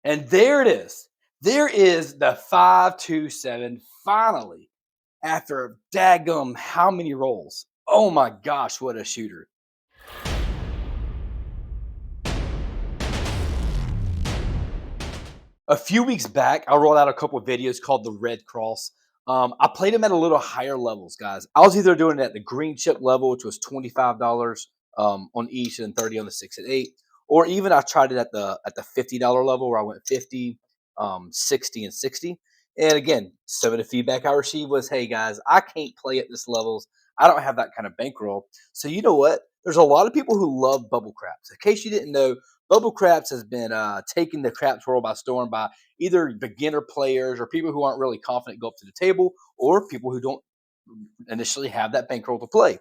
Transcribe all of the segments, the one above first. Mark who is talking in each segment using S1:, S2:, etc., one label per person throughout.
S1: And there it is. There is the 527 finally after daggum how many rolls. Oh my gosh, what a shooter. A few weeks back, I rolled out a couple of videos called the Red Cross. I played them at a little higher levels, guys. I was either doing it at the green chip level, which was $25 on each, and 30 on the 6 and 8, or even I tried it at the $50 level where I went 50, 60, and 60. And again, some of the feedback I received was, "Hey guys, I can't play at this levels. I don't have that kind of bankroll." So you know what? There's a lot of people who love bubble craps. In case you didn't know, Bubble Craps has been taking the craps world by storm by either beginner players or people who aren't really confident go up to the table, or people who don't initially have that bankroll to play.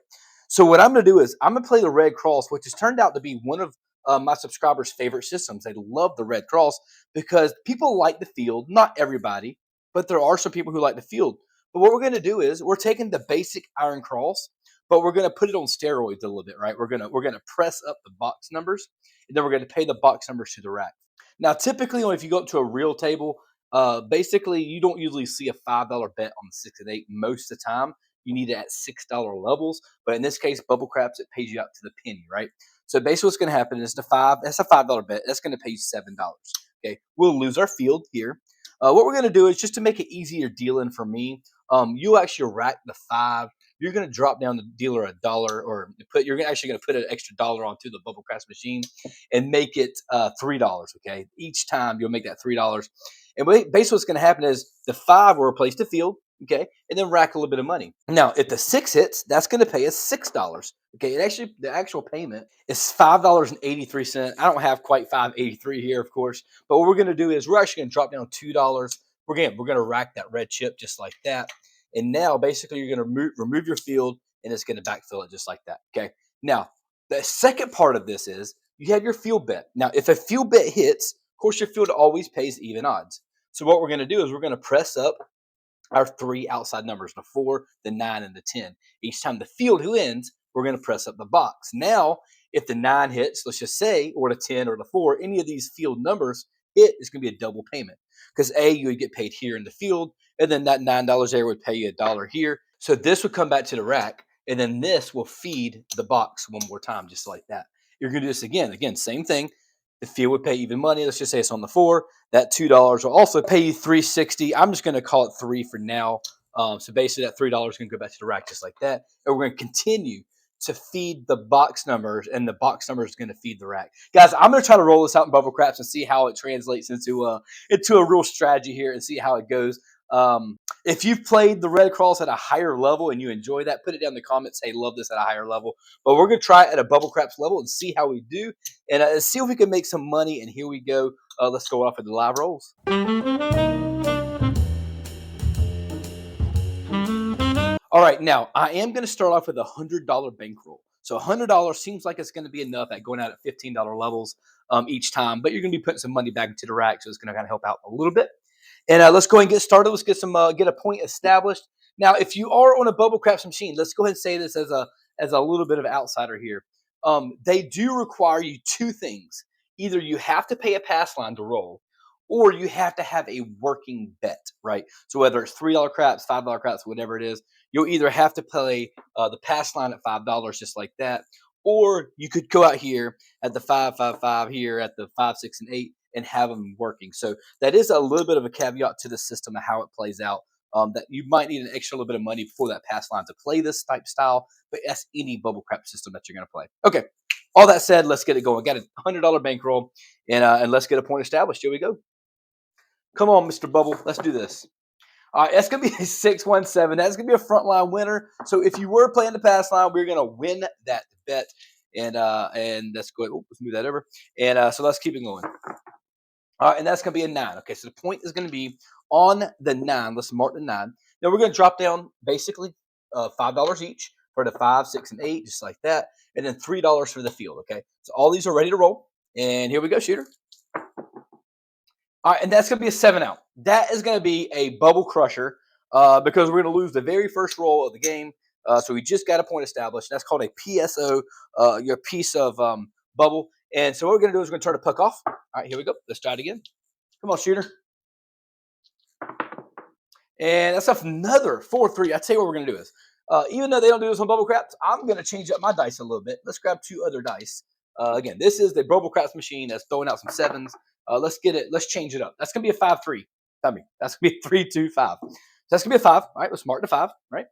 S1: So what I'm going to do is I'm going to play the Red Cross, which has turned out to be one of my subscribers' favorite systems. They love the Red Cross because people like the field. Not everybody, but there are some people who like the field. But what we're going to do is we're taking the basic Iron Cross, but we're going to put it on steroids a little bit, right? We're gonna press up the box numbers, and then we're going to pay the box numbers to the rack. Now, typically, if you go up to a real table, basically you don't usually see a $5 bet on the 6 and 8 most of the time. You need it at $6 levels, but in this case, Bubble Craps, it pays you out to the penny, right? So basically, what's going to happen is that's a $5 bet. That's going to pay you $7. Okay, we'll lose our field here. What we're going to do is just to make it easier dealing for me. You actually rack the five. You're going to drop down the dealer a dollar, or you're actually going to put an extra dollar onto the Bubble Craps machine and make it $3. Okay, each time you'll make that $3. And basically, what's going to happen is the five will replace the field. Okay, and then rack a little bit of money. Now, if the six hits, that's going to pay us $6. Okay, the actual payment is $5.83. I don't have quite 5.83 here, of course, but what we're going to do is we're actually going to drop down $2. We're going to rack that red chip just like that, and now basically you're going to remove your field, and it's going to backfill it just like that. Okay, now the second part of this is you have your field bet. Now, if a field bet hits, of course, your field always pays even odds. So what we're going to do is we're going to press up our three outside numbers, the 4, the 9, and the 10. Each time the field wins, we're going to press up the box. Now, if the 9 hits, let's just say, or the 10 or the 4, any of these field numbers hit, is going to be a double payment. Because you would get paid here in the field, and then that $9 there would pay you a dollar here. So this would come back to the rack, and then this will feed the box one more time, just like that. You're going to do this again. Again, same thing. The field would pay even money. Let's just say it's on the 4. That $2 will also pay you $3.60. I'm just going to call it 3 for now. So basically, that $3 is going to go back to the rack just like that. And we're going to continue to feed the box numbers, and the box number is going to feed the rack. Guys, I'm going to try to roll this out in Bubble Craps and see how it translates into a real strategy here and see how it goes. If you've played the Red Cross at a higher level and you enjoy that, put it down in the comments. Hey, love this at a higher level. But we're going to try it at a Bubble Craps level and see how we do, and see if we can make some money. And here we go. Let's go off with the live rolls. All right, now I am going to start off with a $100 bankroll. So $100 seems like it's going to be enough at going out at $15 levels each time, but you're going to be putting some money back into the rack, so it's going to kind of help out a little bit. And let's go ahead and get started. Let's get a point established. Now, if you are on a Bubble Craps machine, let's go ahead and say this as a little bit of an outsider here. They do require you two things. Either you have to pay a pass line to roll, or you have to have a working bet, right? So whether it's $3 craps, $5 craps, whatever it is, you'll either have to play the pass line at $5 just like that, or you could go out here at the 5, here at the 5, 6, and 8 and have them working. So that is a little bit of a caveat to the system of how it plays out. That you might need an extra little bit of money before that pass line to play this type style, but that's any bubble crap system that you're going to play. Okay, all that said, let's get it going. Got a $100 bankroll, and let's get a point established. Here we go. Come on, Mr. Bubble. Let's do this. All right, that's going to be a 617. That's going to be a frontline winner. So if you were playing the pass line, we're going to win that bet. And let's go ahead. Let's move that over. And so let's keep it going. All right, and that's going to be a 9. Okay, so the point is going to be on the 9. Let's mark the 9. Now we're going to drop down basically $5 each for the 5, 6, and 8, just like that. And then $3 for the field. Okay, so all these are ready to roll. And here we go, shooter. All right, and that's going to be a 7 out. That is going to be a bubble crusher because we're going to lose the very first roll of the game. So we just got a point established. That's called a PSO, your piece of bubble. And so what we're going to do is we're going to turn the puck off. All right, here we go. Let's try it again. Come on, shooter. And that's another 4-3. I tell you what we're going to do is, even though they don't do this on bubble craps, I'm going to change up my dice a little bit. Let's grab 2 other dice. Again, this is the bubble craps machine that's throwing out some 7s. Let's get it. Let's change it up. That's going to be a 5-3. Tell me, that's going to be a 3-2-5. So that's going to be a 5. All right, let's mark the 5. Right.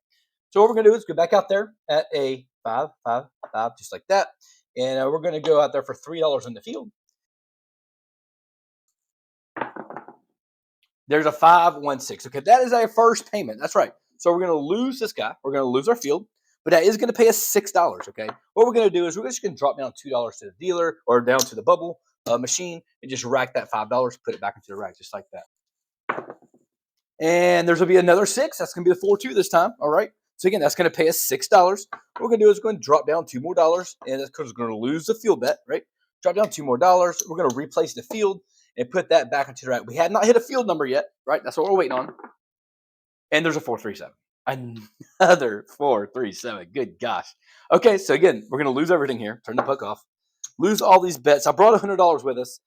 S1: So what we're going to do is go back out there at a 5, 5, 5, just like that. And we're going to go out there for $3 in the field. There's a 5-1-6. Okay, that is our first payment. That's right. So we're going to lose this guy. We're going to lose our field, but that is going to pay us $6. Okay. What we're going to do is we're just going to drop down $2 to the dealer or down to the bubble machine and just rack that $5, put it back into the rack just like that. And there's going to be another 6. That's going to be the 4-2 this time. All right. So again, that's going to pay us $6. What we're going to do is we're going to drop down $2 more, and that's because we're going to lose the field bet, right? Drop down $2 more. We're going to replace the field and put that back into the rack. We had not hit a field number yet, right? That's what we're waiting on. And there's a 4-3-7. Another 4-3-7. Good gosh. Okay, so again, we're going to lose everything here. Turn the puck off. Lose all these bets. I brought $100 with us.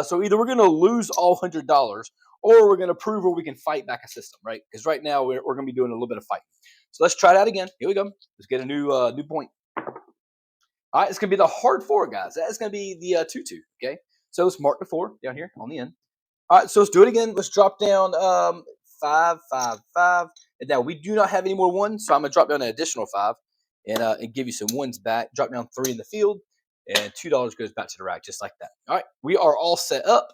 S1: So either we're going to lose all $100 or we're going to prove where we can fight back a system, right? Because right now we're going to be doing a little bit of fighting. So let's try that again. Here we go. Let's get a new point. All right, it's going to be the hard 4, guys. That's going to be the 2-2, okay? So let's mark the 4 down here on the end. All right, so let's do it again. Let's drop down 5, 5, 5. And now we do not have any more 1s, so I'm going to drop down an additional 5 and give you some 1s back. Drop down 3 in the field, and $2 goes back to the rack just like that. All right, we are all set up.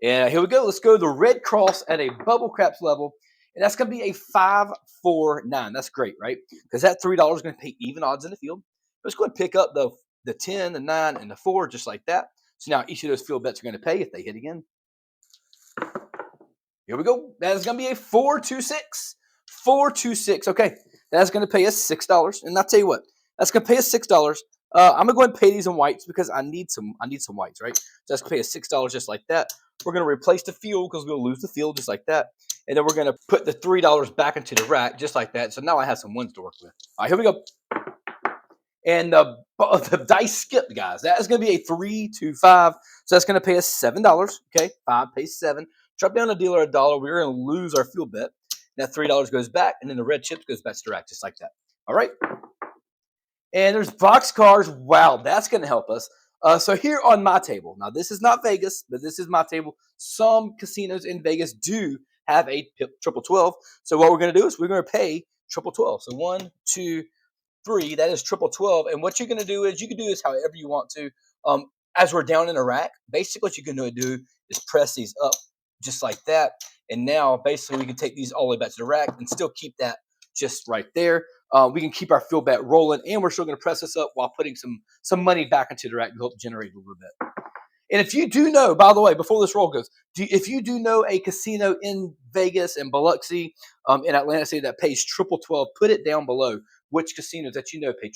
S1: And here we go. Let's go the red cross at a bubble craps level. And that's going to be a 5-4-9. That's great, right? Because that $3 is going to pay even odds in the field. Let's go ahead and pick up the 10, the 9, and the 4 just like that. So now each of those field bets are going to pay if they hit again. Here we go. That is going to be a 4-2-6. 4-2-6. Okay, that's going to pay us $6. And I'll tell you what, that's going to pay us $6. I'm going to go ahead and pay these in whites because I need some whites, right? So that's going to pay us $6 just like that. We're going to replace the field because we'll lose the field just like that. And then we're going to put the $3 back into the rack just like that. So now I have some 1s to work with. All right, here we go. And the dice skipped, guys. That is going to be a 3-2-5. So that's going to pay us $7. Okay, 5 pays 7. Drop down a dealer $1. We're going to lose our field bet. That $3 goes back, and then the red chips goes back to the rack just like that. All right. And there's box cars. Wow, that's going to help us. So here on my table, now this is not Vegas, but this is my table. Some casinos in Vegas do have a triple 12. So what we're going to do is we're going to pay triple 12. So 1, 2, 3. That is triple 12. And what you're going to do is you can do this however you want to. As we're down in a rack, basically what you're going to do is press these up just like that. And now basically we can take these all the way back to the rack and still keep that just right there. We can keep our field bet rolling, and we're still going to press this up while putting some money back into the rack to help generate a little bit. And if you do know, by the way, before this roll goes, if you do know a casino in Vegas and Biloxi, in Atlantic City that pays triple 12, put it down below which casinos that you know pay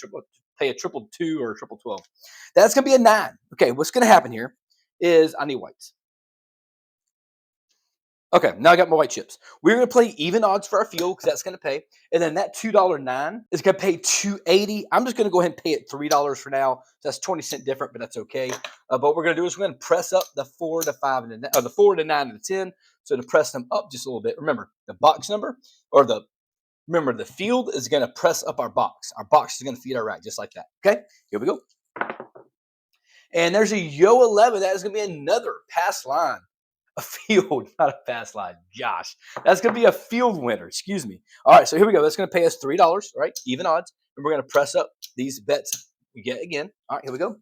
S1: a triple 2 or a triple 12. That's going to be a 9. Okay, what's going to happen here is I need whites. Okay, now I got my white chips. We're going to play even odds for our field because that's going to pay. And then that $2.09 is going to pay $2.80. I'm just going to go ahead and pay it $3 for now. So that's 20 cents different, but that's okay. But what we're going to do is we're going to press up the 4 to 5 and the 4 to 9 and the 10. So to press them up just a little bit. Remember, the box number or the field is going to press up our box. Our box is going to feed our rack just like that. Okay, here we go. And there's a Yo 11. That is going to be another pass line. A field, not a pass line. Gosh, that's going to be a field winner. Excuse me. All right, so here we go. That's going to pay us $3, right? Even odds. And we're going to press up these bets we get again. All right, here we go.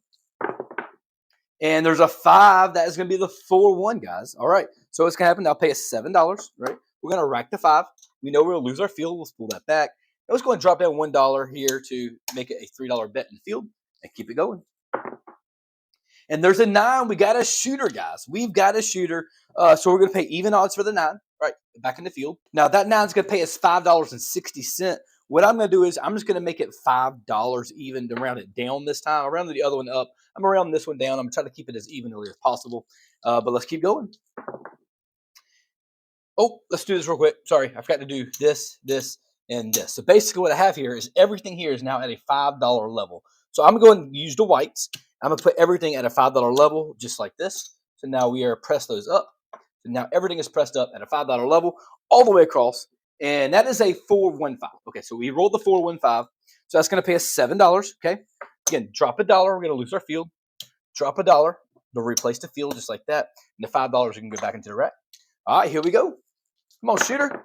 S1: And there's a 5. That is going to be the 4-1, guys. All right, so what's going to happen? They'll pay us $7, right? We're going to rack the 5. We know we're going to lose our field. Let's pull that back. And let's go and drop down $1 here to make it a $3 bet in the field and keep it going. And there's a 9. We got a shooter, guys. We've got a shooter. So we're going to pay even odds for the 9, right? Back in the field. Now, that 9 is going to pay us $5.60. What I'm going to do is I'm just going to make it $5 even to round it down this time. I rounded the other one up. I'm going to round this one down. I'm trying to keep it as evenly as possible. But let's keep going. Oh, let's do this real quick. Sorry, I forgot to do this, and this. So basically what I have here is everything here is now at a $5 level. So I'm going to use the whites. I'm going to put everything at a $5 level just like this. So now we are press those up. So now everything is pressed up at a $5 level all the way across. And that is a 415. Okay, so we rolled the 415. So that's going to pay us $7. Okay, again, drop a dollar. We're going to lose our field. Drop a dollar. They'll replace the field just like that. And the $5 can go back into the rack. All right, here we go. Come on, shooter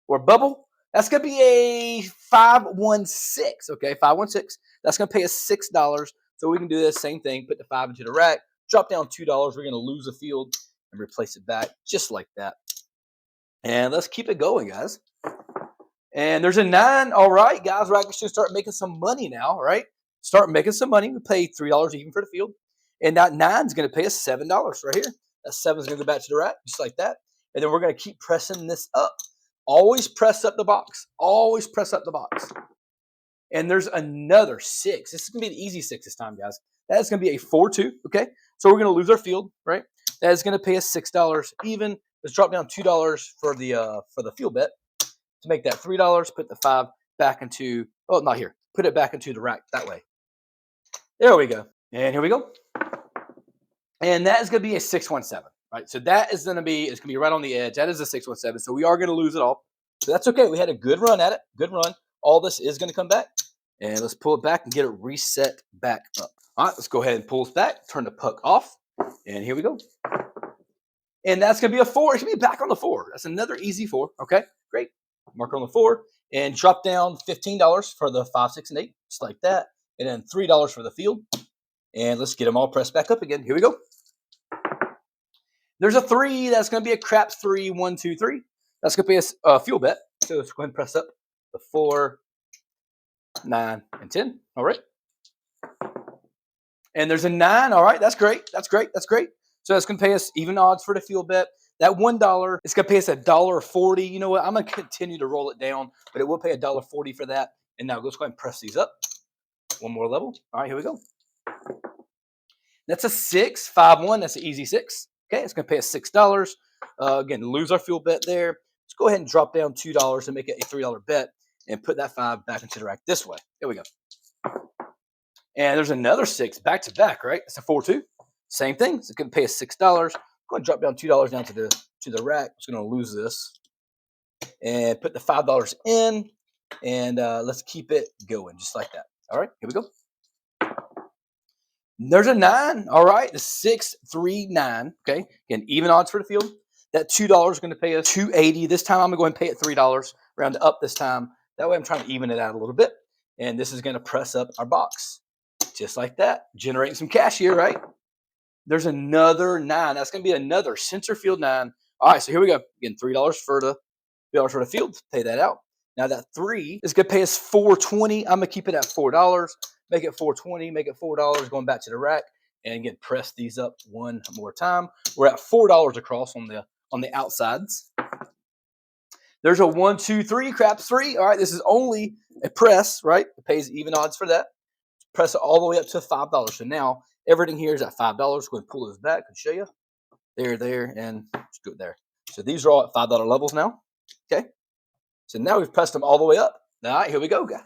S1: or bubble. That's going to be a 516. Okay, 516. That's going to pay us $6. So we can do the same thing. Put the 5 into the rack. Drop down $2. We're going to lose a field and replace it back just like that. And let's keep it going, guys. And there's a 9. All right, guys, we're actually start making some money now, right? Start making some money. We pay $3 even for the field. And that 9 is going to pay us $7 right here. That 7 is going to go back to the rack, just like that. And then we're going to keep pressing this up. Always press up the box. Always press up the box. And there's another 6. This is going to be an easy 6 this time, guys. That is going to be a 4-2, okay? So we're going to lose our field, right? That is going to pay us $6 even. Let's drop down $2 for the field bet to make that $3. Put the 5 back into, oh, not here. Put it back into the rack that way. There we go. And here we go. And that is going to be a 617, right? So that is going to be, it's going to be right on the edge. That is a 617. So we are going to lose it all. So that's okay. We had a good run at it. Good run. All this is going to come back. And let's pull it back and get it reset back up. All right, let's go ahead and pull it back. Turn the puck off. And here we go. And that's going to be a 4. It's going to be back on the 4. That's another easy 4. Okay, great. Mark on the 4. And drop down $15 for the 5, 6, and 8. Just like that. And then $3 for the field. And let's get them all pressed back up again. Here we go. There's a 3. That's going to be a Craps 3, 1, 2, 3. That's going to be a fuel bet. So let's go ahead and press up the 4, 9, and 10. All right. And there's a 9. All right. That's great. That's great. That's great. So that's going to pay us even odds for the fuel bet. That $1, it's going to pay us $1.40. You know what? I'm going to continue to roll it down, but it will pay $1.40 for that. And now let's go ahead and press these up. One more level. All right. Here we go. That's a 6, 5, 1. That's an easy 6. Okay, it's going to pay us $6. Again, lose our fuel bet there. Let's go ahead and drop down $2 and make it a $3 bet and put that 5 back into the rack this way. There we go. And there's another 6 back to back, right? It's a 4-2. Same thing. It's going to pay us $6. Go ahead and drop down $2 down to the rack. It's going to lose this and put the $5 in, and let's keep it going just like that. All right, here we go. There's a 9. All right, the 6, 3, 9. Okay, again, even odds for the field. That $2 is going to pay us $2.80. This time I'm going to go ahead and pay it $3. Round up this time. That way I'm trying to even it out a little bit. And this is going to press up our box. Just like that. Generating some cash here, right? There's another 9. That's going to be another center field 9. All right, so here we go. Again, $3 for the field. Pay that out. Now that 3 is going to pay us $4.20. I'm going to keep it at $4. Make it $4.20. Make it $4. Going back to the rack. And again, press these up one more time. We're at $4 across on the outsides. There's a 1, 2, 3 Craps 3. All right, this is only a press, right? It pays even odds for that. Press it all the way up to $5. So now everything here is at $5. Go ahead and pull this back and show you. There, and let's do it there. So these are all at $5 levels now. Okay. So now we've pressed them all the way up. All right, here we go, guys.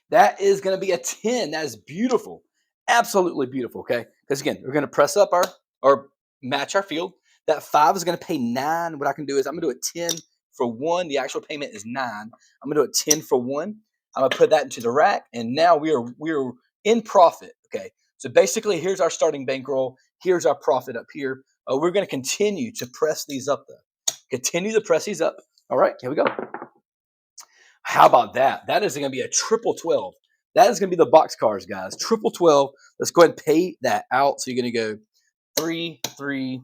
S1: That is going to be a 10. That is beautiful. Absolutely beautiful, okay? Because, again, we're going to press up or match our field. That 5 is going to pay 9. What I can do is I'm going to do a 10 for 1. The actual payment is 9. I'm going to do a 10 for 1. I'm going to put that into the rack, and now we're in profit, okay? So basically, here's our starting bankroll. Here's our profit up here. We're going to continue to press these up, though. Continue to press these up. All right, here we go. How about that? That is going to be a triple 12. That is going to be the box cars, guys. Triple 12. Let's go ahead and pay that out. So you're going to go 3, 3,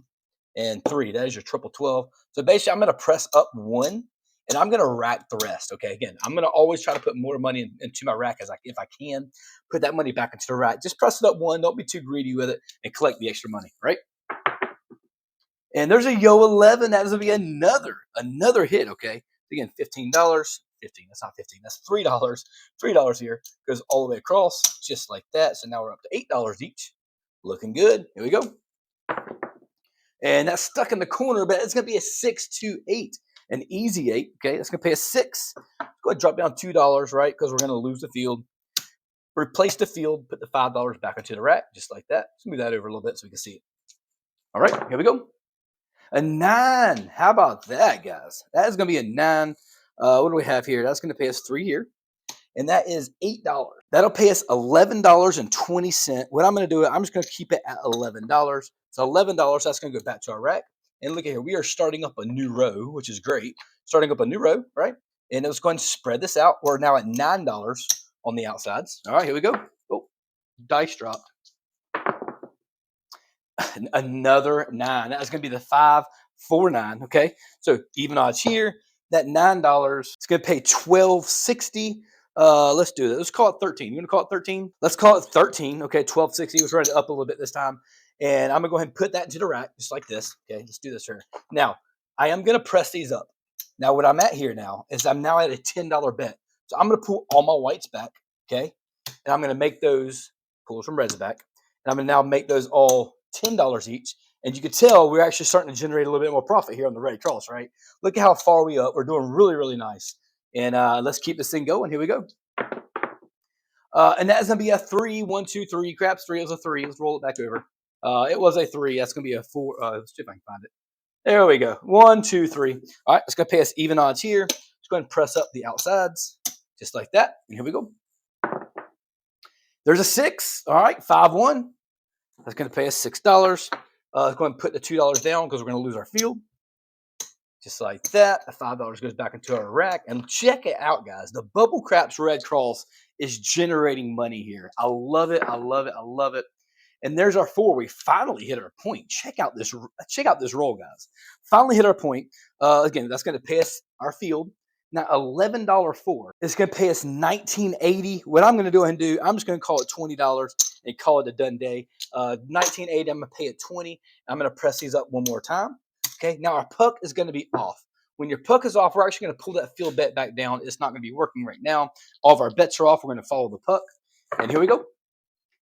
S1: and 3. That is your triple 12. So basically, I'm going to press up 1, and I'm going to rack the rest. Okay, again, I'm going to always try to put more money into my rack if I can. Put that money back into the rack. Just press it up 1. Don't be too greedy with it, and collect the extra money, right? And there's a Yo 11. That is going to be another hit, okay? Again, $15. 15. That's not 15. That's $3. $3 here goes all the way across, just like that. So now we're up to $8 each. Looking good. Here we go. And that's stuck in the corner, but it's going to be a 6, 2, 8. An easy 8. Okay, that's going to pay a 6. Go ahead and drop down $2, right? Because we're going to lose the field. Replace the field. Put the $5 back into the rack, just like that. Let's move that over a little bit so we can see it. All right, here we go. A 9. How about that, guys? That is going to be a 9. What do we have here? That's going to pay us 3 here. And that is $8. That'll pay us $11.20. What I'm going to do, I'm just going to keep it at $11. So $11, that's going to go back to our rack. And look at here, we are starting up a new row, which is great. Starting up a new row, right? And it was going to spread this out. We're now at $9 on the outsides. All right, here we go. Oh, dice dropped. Another 9. That's going to be the 5, 4, 9. Okay, so even odds here. That $9, it's going to pay $12.60. Let's do this. Let's call it 13. You want to call it 13? Let's call it 13. Okay, $12.60. Let's run it up a little bit this time, and I'm gonna go ahead and put that into the rack just like this. Okay, let's do this here. Now I am gonna press these up. Now what I'm at here now is I'm now at a $10 bet. So I'm gonna pull all my whites back. Okay, and I'm gonna make those pull some reds back, and I'm gonna now make those all $10 each. And you can tell we're actually starting to generate a little bit more profit here on the red cross, right? Look at how far we up. We're doing really, really nice. And let's keep this thing going. Here we go. And that's going to be a 3, 1, 2, 3. Craps 3 was a 3. Let's roll it back over. It was a 3. That's going to be a 4. Let's see if I can find it. There we go. 1, 2, 3. All right, it's going to pay us even odds here. Let's go ahead and press up the outsides just like that. And here we go. There's a 6. All right, 5, 1. That's going to pay us $6. Let's go ahead and put the $2 down because we're going to lose our field. Just like that. The $5 goes back into our rack. And check it out, guys. The Bubble Craps Red Cross is generating money here. I love it. I love it. I love it. And there's our 4. We finally hit our point. Check out this roll, guys. Finally hit our point. Again, that's going to pay us our field. Now, $11 4 is going to pay us $19.80. What I'm going to go ahead and do, I'm just going to call it $20 and call it a done day. $19.80, I'm going to pay it $20. I'm going to press these up one more time. Okay, now our puck is going to be off. When your puck is off, we're actually going to pull that field bet back down. It's not going to be working right now. All of our bets are off. We're going to follow the puck. And here we go.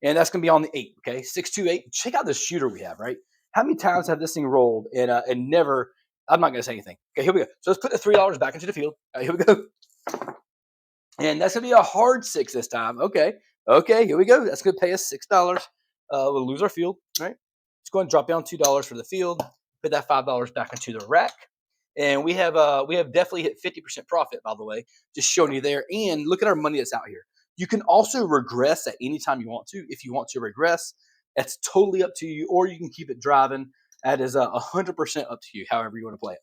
S1: And that's going to be on the 8, okay? 6, 2, 8. Check out this shooter we have, right? How many times have this thing rolled and never – I'm not going to say anything. Okay, here we go. So let's put the $3 back into the field. All right, here we go. And that's going to be a hard 6 this time. Okay, here we go. That's going to pay us $6. We'll lose our field, right? Let's go ahead and drop down $2 for the field. Put that $5 back into the rack. And we have definitely hit 50% profit, by the way, just showing you there. And look at our money that's out here. You can also regress at any time you want to. If you want to regress, that's totally up to you. Or you can keep it driving. That is 100% up to you, however you want to play it.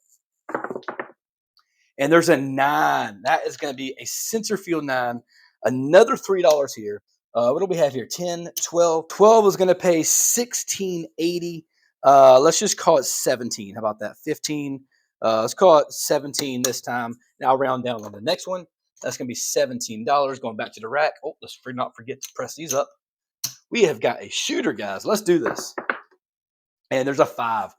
S1: And there's a 9. That is going to be a center field 9. Another $3 here. What do we have here? 10, 12. 12 is going to pay $16.80. Let's just call it 17. How about that? 15. Let's call it 17 this time. Now round down on the next one. That's going to be $17. Going back to the rack. Oh, let's not forget to press these up. We have got a shooter, guys. Let's do this. And there's a 5.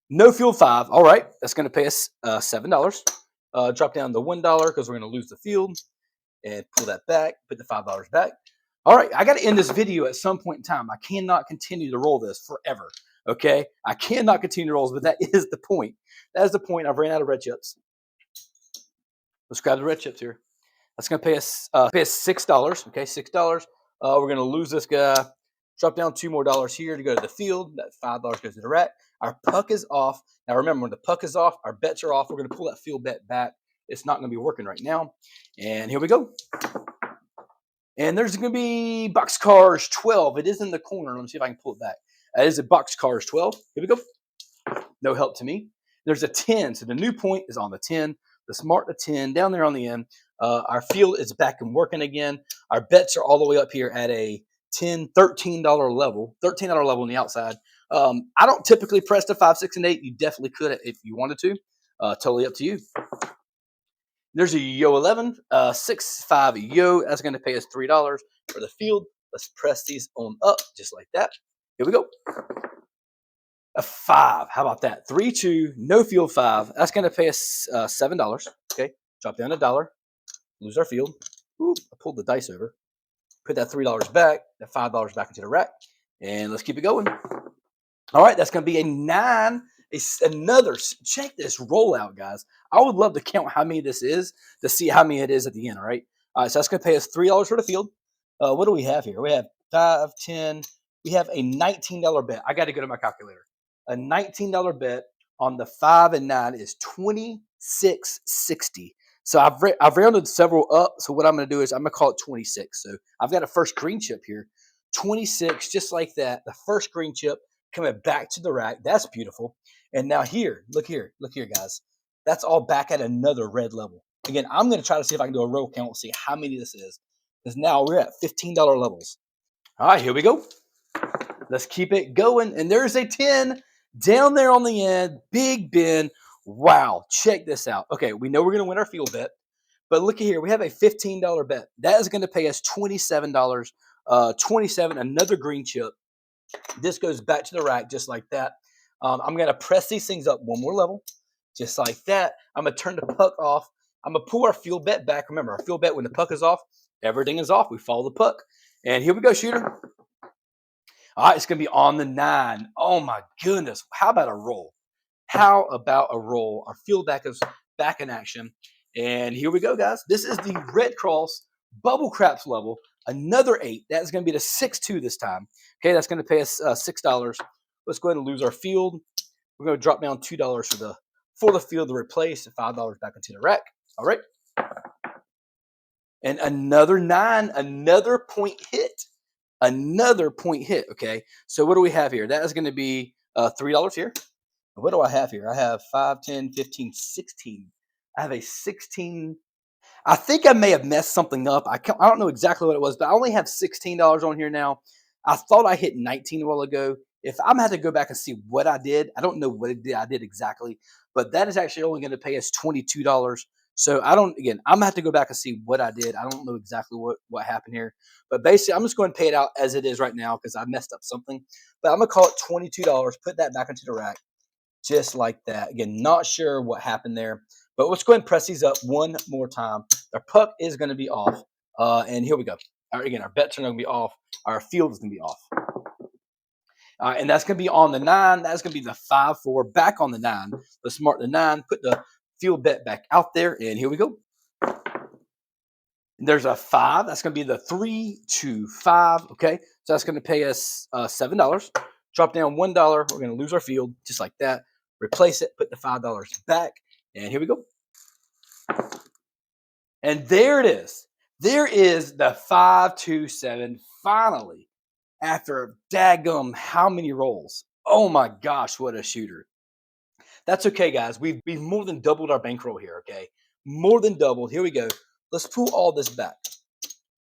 S1: No field 5. All right. That's going to pay us $7. Drop down the $1 because we're going to lose the field. And pull that back. Put the $5 back. All right. I got to end this video at some point in time. I cannot continue to roll this forever. Okay, I cannot continue rolls, but that is the point. That is the point. I've ran out of red chips. Let's grab the red chips here. That's going to pay us $6. Okay, $6. We're going to lose this guy. Drop down $2 more here to go to the field. That $5 goes to the rack. Our puck is off. Now remember, when the puck is off, our bets are off. We're going to pull that field bet back. It's not going to be working right now. And here we go. And there's going to be boxcars 12. It is in the corner. Let me see if I can pull it back. That is a boxcars 12. Here we go. No help to me. There's a 10. So the new point is on the 10. Let's mark the 10 down there on the end. Our field is back and working again. Our bets are all the way up here at a $13 level. $13 level on the outside. I don't typically press the 5, 6, and 8. You definitely could if you wanted to. Totally up to you. There's a yo 11, 6, 5 yo. That's going to pay us $3 for the field. Let's press these on up just like that. Here we go. A 5. How about that? 3, 2, no field 5. That's going to pay us $7. Okay. Drop down $1. Lose our field. Ooh, I pulled the dice over. Put that $3 back. That $5 back into the rack. And let's keep it going. All right. That's going to be a 9. Another. Check this rollout, guys. I would love to count how many this is to see how many it is at the end. All right. All right. So that's going to pay us $3 for the field. What do we have here? We have 5, 10. We have a $19 bet. I got to go to my calculator. A $19 bet on the 5 and 9 is 26.60. So I've rounded several up. So what I'm going to do is I'm going to call it 26. So I've got a first green chip here, 26, just like that. The first green chip coming back to the rack. That's beautiful. And now look here, guys. That's all back at another red level. Again, I'm going to try to see if I can do a roll count, see how many this is. Because now we're at $15 levels. All right, here we go. Let's keep it going. And there's a 10 down there on the end. Big Ben. Wow. Check this out. Okay, we know we're going to win our field bet. But look at here. We have a $15 bet. That is going to pay us $27. 27, another green chip. This goes back to the rack just like that. I'm going to press these things up one more level. Just like that. I'm going to turn the puck off. I'm going to pull our field bet back. Remember, our field bet, when the puck is off, everything is off. We follow the puck. And here we go, shooter. All right, it's going to be on the 9. Oh, my goodness. How about a roll? How about a roll? Our field back is back in action. And here we go, guys. This is the Red Cross Bubble Craps level. Another 8. That's going to be the 6-2 this time. Okay, that's going to pay us $6. Let's go ahead and lose our field. We're going to drop down $2 for the field to replace, $5 back into the rack. All right. And another 9, another point hit. Another point hit, okay? So what do we have here? That is going to be $3 here. What do I have here? I have 5, 10, 15, 16. I have a 16. I think I may have messed something up. I don't know exactly what it was, but I only have $16 on here now. I thought I hit 19 a while ago. If I'm going to have to go back and see what I did, I don't know what I did exactly, but that is actually only going to pay us $22. So I'm going to have to go back and see what I did. I don't know exactly what happened here, but basically I'm just going to pay it out as it is right now because I messed up something. But I'm going to call it $22, put that back into the rack just like that. Again, not sure what happened there, but let's go ahead and press these up one more time. Our puck is going to be off, and here we go. Again, our bets are going to be off. Our field is going to be off. And that's going to be on the 9. That's going to be the 5-4 back on the 9. Let's mark the 9, put the field bet back out there, and here we go. And there's a 5. That's going to be the 3-2-5. Okay, so that's going to pay us $7. Drop down $1. We're going to lose our field just like that. Replace it. Put the $5 back, and here we go. And there it is. There is the 5-2-7 finally. After daggum how many rolls? Oh my gosh, what a shooter. That's okay, guys. We've more than doubled our bankroll here, okay? More than doubled. Here we go. Let's pull all this back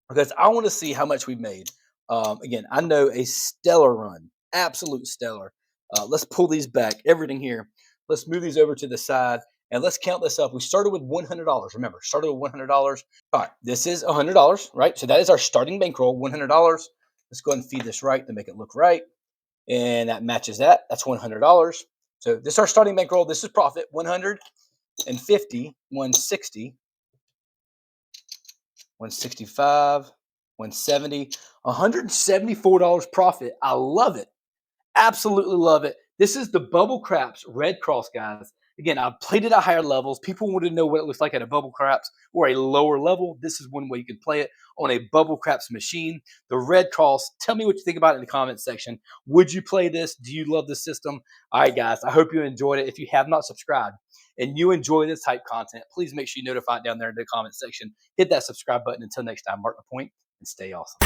S1: because I want to see how much we've made. Again, I know a stellar run, absolute stellar. Let's pull these back, everything here. Let's move these over to the side, and let's count this up. We started with $100. Remember, started with $100. All right, this is $100, right? So that is our starting bankroll, $100. Let's go ahead and feed this right to make it look right. And that matches that. That's $100. So this is our starting bankroll. This is profit, 150, 160, 165, 170, $174 profit. I love it. Absolutely love it. This is the Bubble Craps Red Cross, guys. Again, I've played it at higher levels. People want to know what it looks like at a Bubble Craps or a lower level. This is one way you can play it on a Bubble Craps machine. The Red Cross. Tell me what you think about it in the comments section. Would you play this? Do you love this system? All right, guys. I hope you enjoyed it. If you have not subscribed and you enjoy this type content, please make sure you notify it down there in the comment section. Hit that subscribe button. Until next time, mark the point and stay awesome.